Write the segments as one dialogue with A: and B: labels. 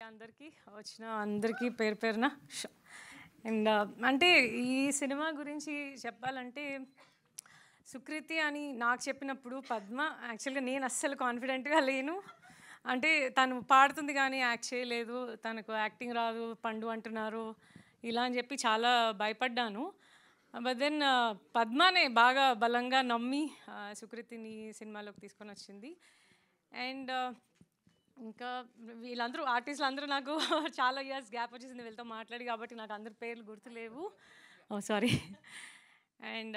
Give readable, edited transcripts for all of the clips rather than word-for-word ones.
A: అందరికీ వచ్చిన అందరికీ పేరు పేరున అండ్ అంటే ఈ సినిమా గురించి చెప్పాలంటే సుకృతి అని నాకు చెప్పినప్పుడు పద్మ యాక్చువల్గా నేను అస్సలు కాన్ఫిడెంట్గా లేను. అంటే తను పాడుతుంది కానీ యాక్ట్ చేయలేదు, తనకు యాక్టింగ్ రాదు, పండు అంటున్నారు ఇలా అని చెప్పి చాలా భయపడ్డాను. బట్ దెన్ పద్మనే బాగా బలంగా నమ్మి సుకృతిని సినిమాలోకి తీసుకొని వచ్చింది. అండ్ ఇంకా వీళ్ళందరూ ఆర్టిస్టులు అందరూ నాకు చాలా ఇయర్స్ గ్యాప్ వచ్చేసింది వీళ్ళతో మాట్లాడి, కాబట్టి నాకు అందరి పేర్లు గుర్తులేవు, సారీ. అండ్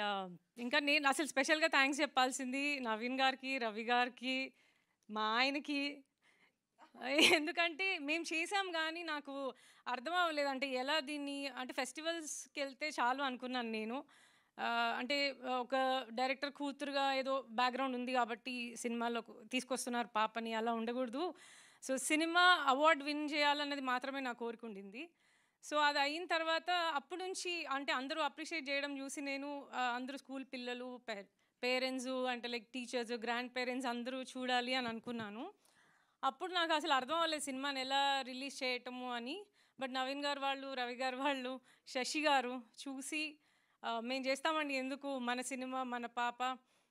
A: ఇంకా నేను అసలు స్పెషల్గా థ్యాంక్స్ చెప్పాల్సింది నవీన్ గారికి, రవి గారికి, మా ఆయనకి. ఎందుకంటే మేము చేసాం కానీ నాకు అర్థం అవ్వలేదు, అంటే ఎలా దీన్ని అంటే ఫెస్టివల్స్కి వెళ్తే చాలు అనుకున్నాను నేను. అంటే ఒక డైరెక్టర్ కూతురుగా ఏదో బ్యాక్గ్రౌండ్ ఉంది కాబట్టి సినిమాలో తీసుకొస్తున్నారు పాపని, అలా ఉండకూడదు. సో సినిమా అవార్డు విన్ చేయాలన్నది మాత్రమే నా కోరిక ఉండింది. సో అది అయిన తర్వాత అప్పటి నుంచి అంటే అందరూ అప్రిషియేట్ చేయడం చూసి నేను అందరూ స్కూల్ పిల్లలు, పేరెంట్స్ అంటే లైక్ టీచర్స్, గ్రాండ్ పేరెంట్స్ అందరూ చూడాలి అని అనుకున్నాను. అప్పుడు నాకు అసలు అర్థం అవ్వలేదు సినిమాని ఎలా రిలీజ్ చేయటము అని. బట్ నవీన్ గారు వాళ్ళు, రవి గారు వాళ్ళు, శశి గారు చూసి మేము చేస్తామండి, ఎందుకు మన సినిమా మన పాప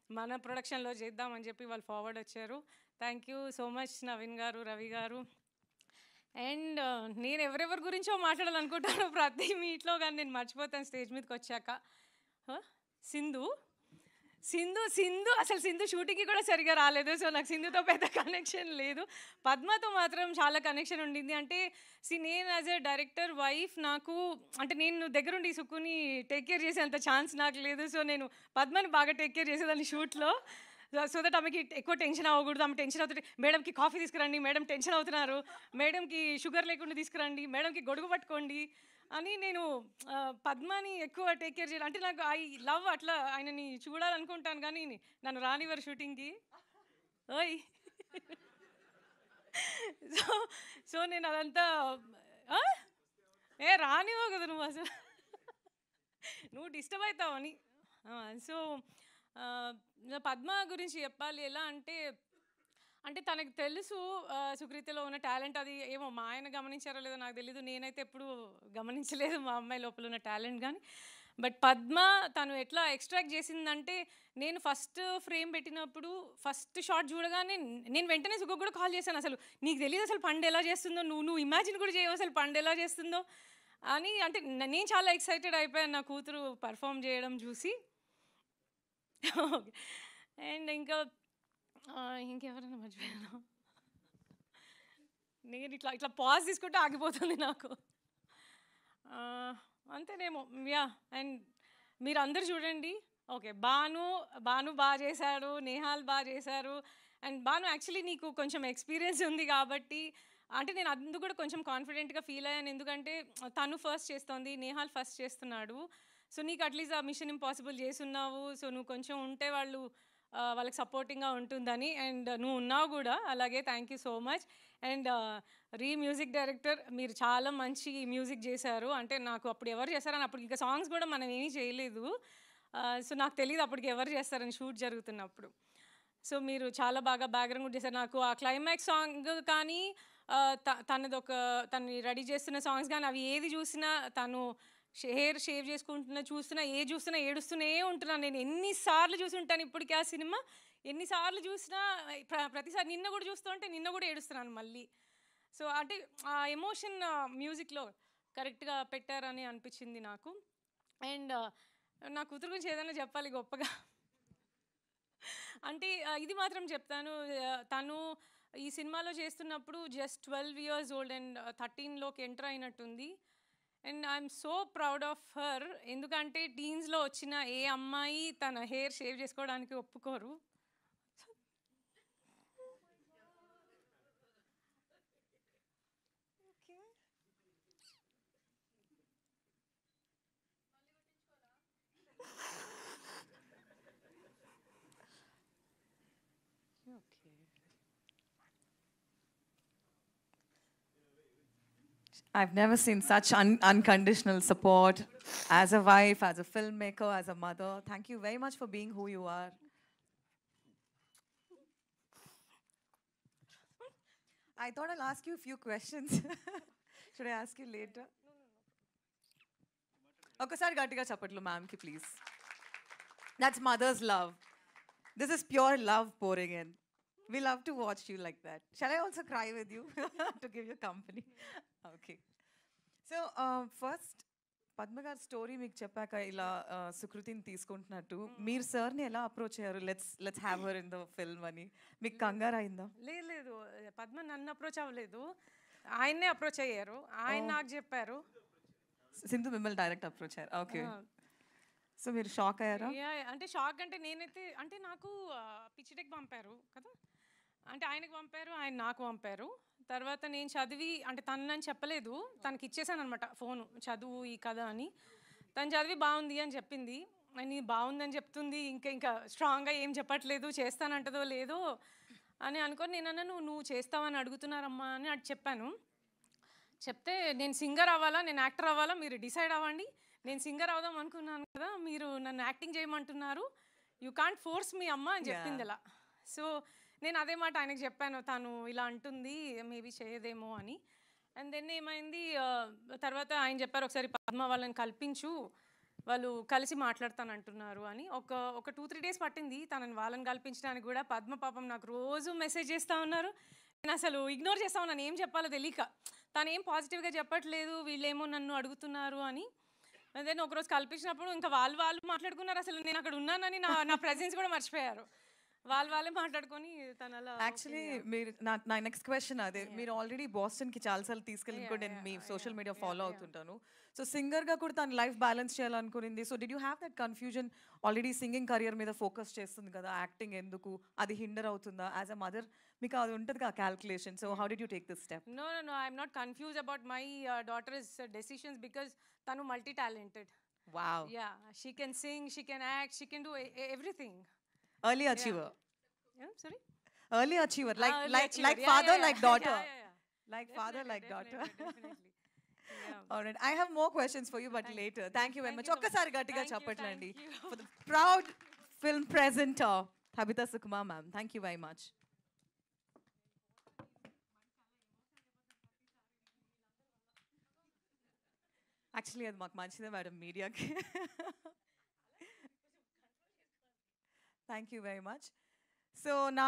A: మన ప్రొడక్షన్లో చేద్దామని చెప్పి వాళ్ళు ఫార్వర్డ్ వచ్చారు. Thank you so much Naveen గారు, రవి గారు. అండ్ నేను ఎవరెవరి గురించో మాట్లాడాలనుకుంటాను ప్రతి మీట్లో, కానీ నేను మర్చిపోతాను స్టేజ్ మీదకి వచ్చాక. సింధు సింధు సింధు అసలు సింధు షూటింగ్కి కూడా సరిగా రాలేదు. సో నాకు సింధుతో పెద్ద కనెక్షన్ లేదు. పద్మతో మాత్రం చాలా కనెక్షన్ ఉండింది. అంటే నేను యాజ్ ఎ డైరెక్టర్ వైఫ్ నాకు అంటే నేను దగ్గరుండి సుక్కుని టేక్ కేర్ చేసేంత ఛాన్స్ నాకు లేదు. సో నేను పద్మని బాగా టేక్ కేర్ చేసేదాన్ని షూట్లో. సో దట్ ఆమెకి ఎక్కువ టెన్షన్ అవ్వకూడదు. ఆమె టెన్షన్ అవుతుంటే మేడంకి కాఫీ తీసుకురండి, మేడం టెన్షన్ అవుతున్నారు, మేడంకి షుగర్ లేకుండా తీసుకురండి, మేడంకి గొడుగు పట్టుకోండి అని నేను పద్మని ఎక్కువ టేక్ కేర్ చేయాలి. అంటే నాకు ఐ లవ్ అట్లా ఆయనని చూడాలనుకుంటాను కానీ నన్ను రానివ్వరు షూటింగ్కి. ఓయ్ సో సో నేను అదంతా రానివ్వవు కదా నువ్వు, అసలు నువ్వు డిస్టర్బ్ అవుతావని. సో పద్మ గురించి చెప్పాలి ఎలా అంటే అంటే తనకు తెలుసు సుకృతిలో ఉన్న టాలెంట్. అది ఏమో మా ఆయన గమనించారో లేదో నాకు తెలీదు, నేనైతే ఎప్పుడు గమనించలేదు మా అమ్మాయి లోపల ఉన్న టాలెంట్ కానీ. బట్ పద్మ తను ఎట్లా ఎక్స్ట్రాక్ట్ చేసిందంటే నేను ఫస్ట్ ఫ్రేమ్ పెట్టినప్పుడు ఫస్ట్ షాట్ చూడగానే నేను వెంటనే సుఖకు కూడా కాల్ చేశాను, అసలు నీకు తెలియదు అసలు పండు ఎలా చేస్తుందో, నువ్వు ఇమాజిన్ కూడా చేయవు అసలు పండు ఎలా చేస్తుందో అని. అంటే నేను చాలా ఎక్సైటెడ్ అయిపోయాను నా కూతురు పర్ఫామ్ చేయడం చూసి. అండ్ ఇంకెవరైనా మర్చిపోయాను, నేను ఇట్లా పాజ్ తీసుకుంటే ఆగిపోతుంది నాకు, అంతేనేమో. యా అండ్ మీరు అందరు చూడండి. ఓకే, బాను బాగా చేశాడు, నేహాల్ బాగా చేశారు. అండ్ బాను యాక్చువల్లీ నీకు కొంచెం ఎక్స్పీరియన్స్ ఉంది కాబట్టి అంటే నేను అందుకు కూడా కొంచెం కాన్ఫిడెంట్గా ఫీల్ అయ్యాను, ఎందుకంటే తను ఫస్ట్ చేస్తోంది, నేహాల్ ఫస్ట్ చేస్తున్నాడు. సో నీకు అట్లీస్ట్ ఆ మిషన్ ఇంపాసిబుల్ చేస్తున్నావు, సో నువ్వు కొంచెం ఉంటే వాళ్ళకి సపోర్టింగ్గా ఉంటుందని. అండ్ నువ్వు ఉన్నావు కూడా అలాగే, thank you so much. And music director మీరు చాలా మంచి మ్యూజిక్ చేశారు. అంటే నాకు అప్పుడు ఎవరు చేశారని అప్పుడు ఇంకా సాంగ్స్ కూడా మనం ఏమీ చేయలేదు, సో నాకు తెలియదు అప్పటికి ఎవరు చేస్తారని షూట్ జరుగుతున్నప్పుడు. సో మీరు చాలా బాగా బ్యాక్గ్రౌండ్ కూడా చేశారు. నాకు ఆ క్లైమాక్స్ సాంగ్ కానీ తనని రెడీ చేస్తున్న సాంగ్స్ కానీ అవి ఏది చూసినా తను హెయిర్ షేవ్ చేసుకుంటున్నా చూస్తున్నా ఏడుస్తూనే ఉంటున్నాను. నేను ఎన్నిసార్లు చూసి ఉంటాను ఇప్పటికీ ఆ సినిమా, ఎన్నిసార్లు చూసినా ప్రతిసారి నిన్న కూడా చూస్తుంటే నిన్న కూడా ఏడుస్తున్నాను మళ్ళీ. సో అంటే ఆ ఎమోషన్ మ్యూజిక్లో కరెక్ట్గా పెట్టారని అనిపించింది నాకు. అండ్ నా కూతురు గురించి ఏదైనా చెప్పాలి గొప్పగా అంటే ఇది మాత్రం చెప్తాను, తను ఈ సినిమాలో చేస్తున్నప్పుడు జస్ట్ 12 years old అండ్ 13లోకి ఎంటర్ అయినట్టుంది. And I'm so proud of her, ఎందుకంటే టీన్స్లో వచ్చిన ఏ అమ్మాయి తన హెయిర్ షేవ్ చేసుకోవడానికి ఒప్పుకోరు.
B: I've never seen such unconditional support as a wife, as a filmmaker, as a mother. Thank you very much for being who you are. I thought I'll ask you a few questions. Should I ask you later? ఒకసారి గట్టిగా చప్పట్లు మ్యామ్కి please. That's mother's love. This is pure love pouring in. We love to watch you like that. Shall I also cry with you to give you company? Okay. So, first, Padma గారి story మీకు చెప్పాక ఇలా సుకృతిని తీసుకుంటున్నట్టు మీరు సార్ని ఎలా approach అయ్యారు? Let's have her in the film అని మీకు కంగారు అయిందా?
A: లేదు పద్మ నన్ను అప్రోచ్ అవ్వలేదు, ఆయన్నే అప్రోచ్ అయ్యారు. ఆయన నాకు చెప్పారు.
B: సింధు మిమ్మల్ని డైరెక్ట్ అప్రోచ్ అయ్యారు. ఓకే. సో మీరు షాక్ అయ్యారా?
A: అంటే షాక్ అంటే నేనైతే అంటే నాకు పిచ్చిటెక్ పంపారు కదా, అంటే ఆయనకు పంపారు, ఆయన నాకు పంపారు. తర్వాత నేను చదివి అంటే తనని చెప్పలేదు, తనకి ఇచ్చేసాను అనమాట ఫోను, చదువు ఈ కథ అని. తను చదివి బాగుంది అని చెప్పింది. అని బాగుందని చెప్తుంది, ఇంకా స్ట్రాంగ్గా ఏం చెప్పట్లేదు, చేస్తానంటదో లేదో అని అనుకొని నేను అన్నాను, నువ్వు చేస్తావని అడుగుతున్నారమ్మా అని అది చెప్పాను. చెప్తే నేను సింగర్ అవ్వాలా నేను యాక్టర్ అవ్వాలా మీరు డిసైడ్ అవ్వండి, నేను సింగర్ అవుదాం అనుకున్నాను కదా, మీరు నన్ను యాక్టింగ్ చేయమంటున్నారు, యూ కాంట్ ఫోర్స్ మీ అమ్మ అని చెప్పింది ఇలా. సో నేను అదే మాట ఆయనకు చెప్పాను, తను ఇలా అంటుంది మేబీ చేయదేమో అని. అండ్ దెన్ ఏమైంది, తర్వాత ఆయన చెప్పారు ఒకసారి పద్మ వాళ్ళని కల్పించు, వాళ్ళు కలిసి మాట్లాడతానంటున్నారు అని. ఒక 2-3 డేస్ పట్టింది తనని వాళ్ళని కల్పించడానికి కూడా. పద్మ పాపం నాకు రోజు మెసేజ్ చేస్తూ ఉన్నారు, నేను అసలు ఇగ్నోర్ చేస్తా ఉన్నాను, ఏం చెప్పాలో తెలియక. తను ఏం పాజిటివ్గా చెప్పట్లేదు, వీళ్ళేమో నన్ను అడుగుతున్నారు అని. దెన్ ఒకరోజు కల్పించినప్పుడు ఇంకా వాళ్ళు మాట్లాడుకున్నారు, అసలు నేను అక్కడ ఉన్నానని నా ప్రెజెన్స్ కూడా మర్చిపోయారు. వాళ్ళే మాట్లాడుకొని తన అలా.
B: యాక్చువల్లీ మీరు నా నెక్స్ట్ క్వశ్చన్ అదే, మీరు ఆల్రెడీ బాస్టన్కి చాలాసార్లు తీసుకెళ్ళి నేను మీ సోషల్ మీడియా ఫాలో అవుతుంటాను. సో సింగర్గా కూడా తను లైఫ్ బ్యాలెన్స్ చేయాలనుకునింది. So did you have that confusion? Already singing career మీద ఫోకస్ చేస్తుంది కదా, యాక్టింగ్ ఎందుకు, అది హిండర్ అవుతుందా? యాజ్ అ మదర్ మీకు అది ఉంటుంది కదా calculation. So how did you take this step?
A: No, I'm not confuse about my daughter's decisions because తను multi talented.
B: Wow.
A: Yeah, she can sing, she can act, she can do everything.
B: Early achiever.
A: Yeah, sorry?
B: Early achiever, like
A: achiever.
B: father,
A: Yeah.
B: like daughter.
A: Yeah.
B: Like father, like daughter.
A: Definitely. Yeah.
B: All right, I have more questions for you, but later. Thank you very much. Okkasari gattiga
A: Thank you,
B: chappatlandi
A: thank you.
B: for the proud film presenter Tabitha Sukumar ma'am. Thank you very much. Actually, అది మాకు మంచిదే madam మీడియాకి. Thank you very much. So now